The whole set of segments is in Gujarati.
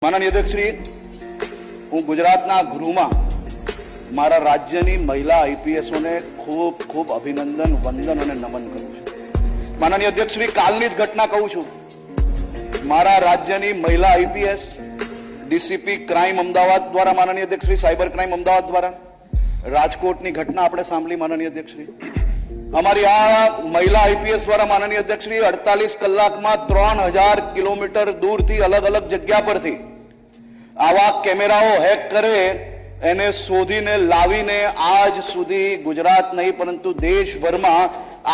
માનનીય અધ્યક્ષશ્રી, હું ગુજરાતના ગૃહમાં મારા રાજ્યની મહિલા આઈપીએસઓને ખૂબ ખૂબ અભિનંદન, વંદન અને નમન કરું છું. માનનીય અધ્યક્ષશ્રી, કાલની જ ઘટના કહું છું. મારા રાજ્યની મહિલા આઈપીએસ ડીસીપી ક્રાઇમ અમદાવાદ દ્વારા, માનનીય અધ્યક્ષશ્રી, સાયબર ક્રાઇમ અમદાવાદ દ્વારા રાજકોટની ઘટના આપણે સાંભળી. માનનીય અધ્યક્ષશ્રી, અમારી આ મહિલા આઈપીએસ દ્વારા, માનનીય અધ્યક્ષશ્રી, 48 કલાકમાં 3000 કિલોમીટર દૂરથી અલગ અલગ જગ્યા પરથી આવા કેમેરાઓ હેક કરે એને શોધીને લાવીને આજ સુધી ગુજરાત નહીં પરંતુ દેશભરમાં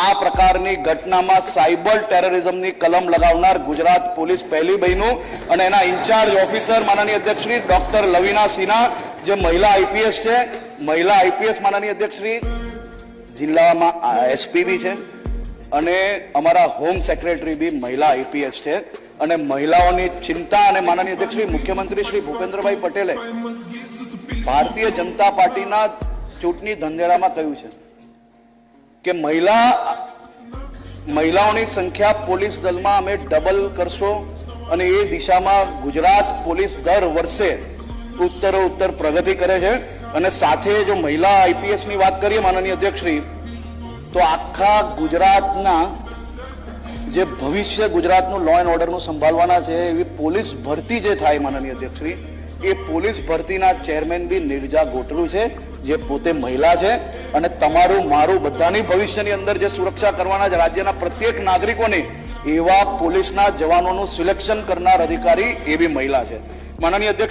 આ પ્રકારની ઘટનામાં સાયબર ટેરરિઝમની કલમ લગાવનાર ગુજરાત પોલીસ પહેલી બન્યું. અને એના ઇન્ચાર્જ ઓફિસર માનનીય અધ્યક્ષશ્રી ડોક્ટર લવીના સિન્હા, જે મહિલા આઈપીએસ છે, મહિલા આઈપીએસ માનનીય અધ્યક્ષશ્રી જિલ્લામાં એસપી બી છે અને અમારા હોમ સેક્રેટરી બી મહિલા આઈપીએસ છે. અને મહિલાઓની ચિંતા, અને માનનીય અધ્યક્ષશ્રી મુખ્યમંત્રી શ્રી ભૂપેન્દ્રભાઈ પટેલે ભારતીય જનતા પાર્ટીના ચૂંટણી ધંધેડામાં કહ્યું છે કે મહિલાઓની સંખ્યા પોલીસ દળમાં અમે ડબલ કરશો અને એ દિશામાં ગુજરાત પોલીસ દર વર્ષે ઉત્તરોત્તર પ્રગતિ કરે છે. અને સાથે જો મહિલા આઈપીએસ ની વાત કરીએ માનનીય અધ્યક્ષશ્રી, તો આખા ગુજરાતના જે ભવિષ્ય ગુજરાતનું લો એન્ડ ઓર્ડરનું સંભાળવાના છે એવી પોલીસ ભરતી જે થાય માનનીય અધ્યક્ષશ્રી, એ પોલીસ ભરતીના ચેરમેન બી નિર્જા ગોટરુ છે, જે પોતે મહિલા છે. અને તમારું મારું બધાની ભવિષ્યની અંદર જે સુરક્ષા કરવાના છે રાજ્યના પ્રત્યેક નાગરિકોની, એવા પોલીસના જવાનોનું સિલેક્શન કરનાર અધિકારી એ બી મહિલા છે. માનનીય અધ્યક્ષ